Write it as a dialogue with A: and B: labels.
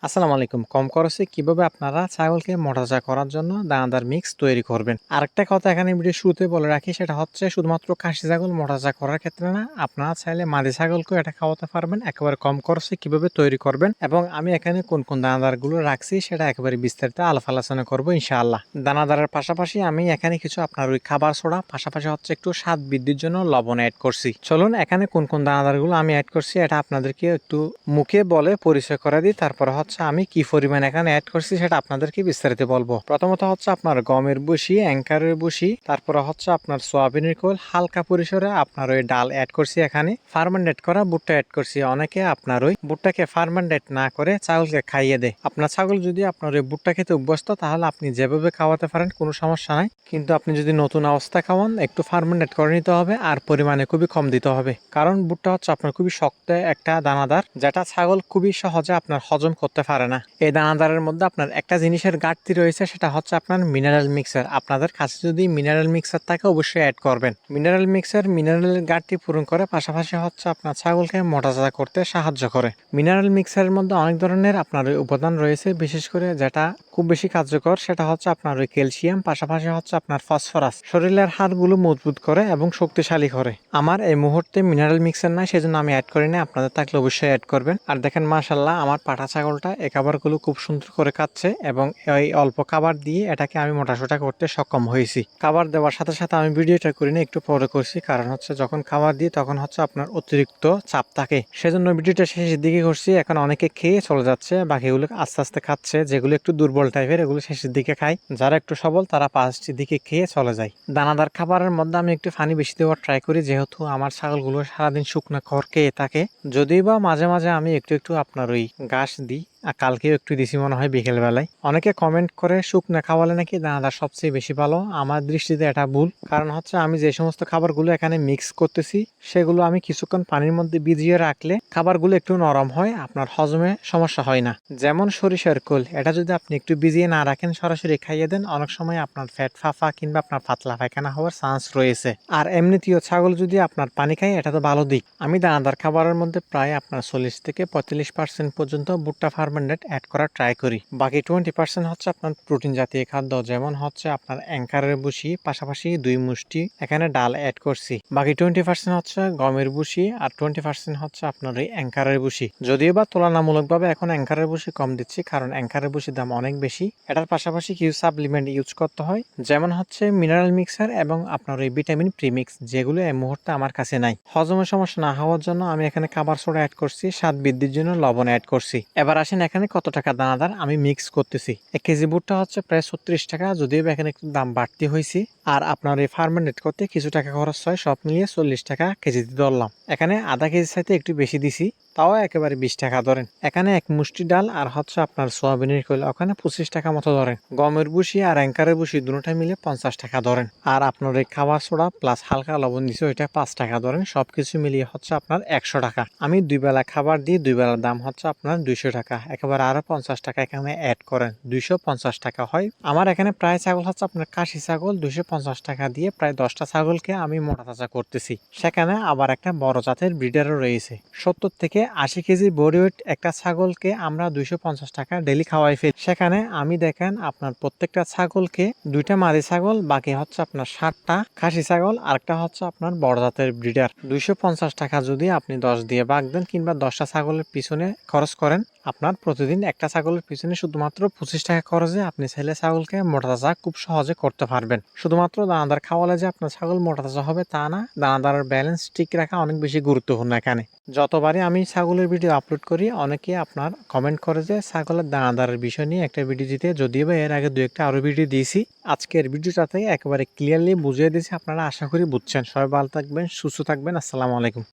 A: আসসালামু আলাইকুম। কম খরচে কিভাবে আপনারা ছাগলকে মোটাতাজা করার জন্য দানাদার মিক্স তৈরি করবেন। আরেকটা কথা এখানে ভিডিও শুরুতে বলে রাখি, সেটা হচ্ছে শুধুমাত্র খাসি ছাগল মোটাতাজা করার ক্ষেত্রে না, আপনারা চাইলে মাদি ছাগলকেও এটা খাওয়াতে পারবেন। একেবারে কম খরচে কিভাবে তৈরি করবেন এবং আমি এখানে কোন কোন দানাদারগুলো রাখছি সেটা একেবারে বিস্তারিত আলোচনা করবো ইনশাআল্লাহ। দানাদারের পাশাপাশি আমি এখানে কিছু আপনার ওই খাবার সোডা, পাশাপাশি হচ্ছে একটু স্বাদ বৃদ্ধির জন্য লবণ অ্যাড করছি। চলুন এখানে কোন কোন দানাদারগুলো আমি অ্যাড করছি এটা আপনাদেরকে একটু মুখে বলে পরিচয় করে দিই। তারপরে হচ্ছে আমি কি পরিমাণ এখানে অ্যাড করছি সেটা আপনাদেরকে বিস্তারিত বলবো। প্রথমত হচ্ছে আপনার গমের বসি, অ্যাঙ্কারের বসি, তারপরে হচ্ছে আপনার সোয়াবিনের খোল, হালকা পরিসরে আপনার ওই ডাল অ্যাড করছি, এখানে ফার্মেন্টেড করা ভুট্টা অ্যাড করছি। অনেকে আপনার ওই ভুট্টাকে ফার্মেন্টেড না করে ছাগলকে খাইয়ে দেয়। আপনার ছাগল যদি আপনার ওই ভুট্টা খেতে অভ্যস্ত তাহলে আপনি যেভাবে খাওয়াতে পারেন কোনো সমস্যা নাই, কিন্তু আপনি যদি নতুন অবস্থা খাওয়ান একটু ফার্মেন্টেড করে নিতে হবে আর পরিমাণে খুবই কম দিতে হবে। কারণ ভুট্টা হচ্ছে আপনার খুবই শক্ত একটা দানাদার, যেটা ছাগল খুবই সহজে আপনার হজম করতে পারে না। এই দানাদারের মধ্যে আপনার একটা জিনিসের ঘাটতি রয়েছে, সেটা হচ্ছে আপনার মিনারেল মিক্সার। আপনাদের কাছে যদি মিনারেল মিক্সার থাকে অবশ্যই অ্যাড করবেন। মিনারেল মিক্সার মিনারেলের ঘাটতি পূরণ করে, পাশাপাশি হচ্ছে আপনার ছাগলকে মোটাতাজা করতে সাহায্য করে। মিনারেল মিক্সারের মধ্যে অনেক ধরনের আপনার উপাদান রয়েছে, বিশেষ করে যেটা খুব বেশি কার্যকর সেটা হচ্ছে আপনার ওই ক্যালসিয়াম, পাশাপাশি হচ্ছে আপনার ফসফরাস। শরীরের হাড়গুলো মজবুত করে এবং শক্তিশালী করে। আমার এই মুহূর্তে মিনারেল মিক্সার নাই, সেজন্য আমি অ্যাড করি না। আপনাদের থাকলে অবশ্যই অ্যাড করবেন। আর দেখেন মাশাআল্লাহ আমার পাঠা ছাগলটা এই খাবারগুলো খুব সুন্দর করে খাচ্ছে এবং এই অল্প খাবার দিয়ে এটাকে আমি মোটাসোটা করতে সক্ষম হয়েছি। খাবার দেওয়ার সাথে সাথে আমি ভিডিওটা করি না, একটু পরে করছি, কারণ হচ্ছে যখন খাবার দিই তখন হচ্ছে আপনার অতিরিক্ত চাপ থাকে, সেজন্য ভিডিওটা শেষের দিকে করছি। এখন অনেকে খেয়ে চলে যাচ্ছে, বাকিগুলো আস্তে আস্তে খাচ্ছে। যেগুলো একটু দুর্বল টাইপের এগুলো শেষের দিকে খায়, যারা একটু সবল তারা পাঁচটির দিকে খেয়ে চলে যায়। দানাদার খাবারের মধ্যে আমি একটু পানি বেশি দেওয়ার ট্রাই করি, যেহেতু আমার ছাগলগুলো সারাদিন শুকনো খড় খেয়ে থাকে। যদিও বা মাঝে মাঝে আমি একটু একটু আপনার ওই ঘাস দিই, আর কালকেও একটু দিছি মনে হয় বিকেল বেলায়। অনেকে কমেন্ট করে শুকনো খাওয়ালে নাকি দানাদার সবচেয়ে বেশি ভালো। আমার দৃষ্টিতে এটা ভুল, কারণ হচ্ছে আমি যে সমস্ত খাবারগুলো এখানে মিক্স করতেছি সেগুলো আমি কিছুক্ষণ পানির মধ্যে ভিজিয়ে রাখলে খাবারগুলো একটু নরম হয়, আপনার হজমে সমস্যা হয় না। যেমন সরিষার খোল, এটা যদি আপনি একটু ভিজিয়ে না রাখেন সরাসরি খাইয়ে দেন, অনেক সময় আপনার ফ্যাট ফাফা কিংবা আপনার পাতলা পায়খানা হওয়ার চান্স রয়েছে। আর এমনিতেও ছাগল যদি আপনার পানি খায় এটা তো ভালো দিক। আমি দানাদার খাবারের মধ্যে প্রায় আপনার 40 থেকে 45% পর্যন্ত ভুট্টা ফার্মেন্টেড অ্যাড করার ট্রাই করি। বাকি 20% হচ্ছে আপনার প্রোটিন জাতীয় খাদ্য, যেমন হচ্ছে আপনার অ্যাঙ্কারের ভুসি, পাশাপাশি 2 মুষ্টি এখানে ডাল অ্যাড করছি। বাকি 20% হচ্ছে গমের ভুসি আর 20% হচ্ছে আপনার এই অ্যাঙ্কারের ভুসি। যদিও বা তুলনামূলকভাবে এখন অ্যাঙ্কারের ভুসি কম দিচ্ছি, কারণ অ্যাঙ্কারের ভুসির দাম অনেক বেশি। এটার পাশাপাশি কিছু সাপ্লিমেন্ট ইউজ করতে হয়, যেমন হচ্ছে মিনারেল মিক্সার এবং আপনার এই ভিটামিন প্রিমিক্স, যেগুলো এই মুহূর্তে আমার কাছে নাই। হজমের সমস্যা না হওয়ার জন্য আমি এখানে খাবার সোডা অ্যাড করছি, স্বাদ বৃদ্ধির জন্য লবণ অ্যাড করছি। এবার আসেন এখানে কত টাকা দানাদার আমি মিক্স করতেছি। 1 কেজি ভুট্টা হচ্ছে প্রায় 36 টাকা, যদিও এখানে একটু দাম বাড়তি হয়েছে। আর আপনার এই ফার্মেন্টেড করতে কিছু টাকা খরচ হয়, সব মিলিয়ে 40 টাকা কেজিতে ধরলাম। এখানে আধা কেজির সাথে একটু বেশি দিছি, তাও একেবারে 20 টাকা ধরেন। এখানে 1 মুষ্টি ডাল আর হচ্ছে আপনার সোয়াবিনের খোল, ওখানে 25 টাকা মতো ধরেন। গমের ভুসি আর অ্যাঙ্কারের ভুসি দুটোটা মিলে 50 টাকা ধরেন। আর আপনার এই খাবার সোডা প্লাস হালকা লবণ দিছে, ওইটা 5 টাকা ধরেন। সবকিছু মিলিয়ে হচ্ছে আপনার 100 টাকা। আমি 2 বেলা খাবার দিই, 2 বেলার দাম হচ্ছে আপনার 200 টাকা। একেবারে আরো 50 টাকা এখানে অ্যাড করেন, 250 টাকা হয়। আমার এখানে প্রায় ছাগল হচ্ছে আপনার খাসি ছাগল, 250 টাকা দিয়ে প্রায় 10টা ছাগলকে আমি মোটাতাজা করতেছি। সেখানে আবার একটা বড় জাতের ব্রিডারও রয়েছে। 70 থেকে 80 কেজি বডি ওয়েট একটা ছাগলকে আমরা 250 টাকা ডেলি খাওয়াই ফেলি। সেখানে আমি দেখেন আপনার প্রত্যেকটা ছাগলকে 2টা মাদি ছাগল, বাকি হচ্ছে আপনার 60টা খাসি ছাগল, আরেকটা হচ্ছে আপনার বড় জাতের ব্রিডার। 250 টাকা যদি আপনি 10 দিয়ে ভাগ দেন কিংবা 10টা ছাগলের পিছনে খরচ করেন, আপনার প্রতিদিন একটা ছাগলের পিছনে শুধুমাত্র 25 টাকা খরচে আপনি ছেলে ছাগলকে মোটাতাজা খুব সহজে করতে পারবেন। শুধুমাত্র দানাদার খাওয়ালে যে আপনার ছাগল মোটাতাজা হবে তা না, দানাদারের ব্যালেন্স ঠিক রাখা অনেক বেশি গুরুত্বপূর্ণ এখানে। যতবারই আমি ছাগলের ভিডিও আপলোড করি অনেকে আপনার কমেন্ট করে যে ছাগলের দানাদারের বিষয় নিয়ে একটা ভিডিও দিতে, যদিও বা এর আগে 2-1টা আরো ভিডিও দিয়েছি। আজকের ভিডিওটাতে একেবারে ক্লিয়ারলি বুঝিয়ে দিয়েছি, আপনারা আশা করি বুঝছেন। সবাই ভালো থাকবেন, সুস্থ থাকবেন। আসসালামু আলাইকুম।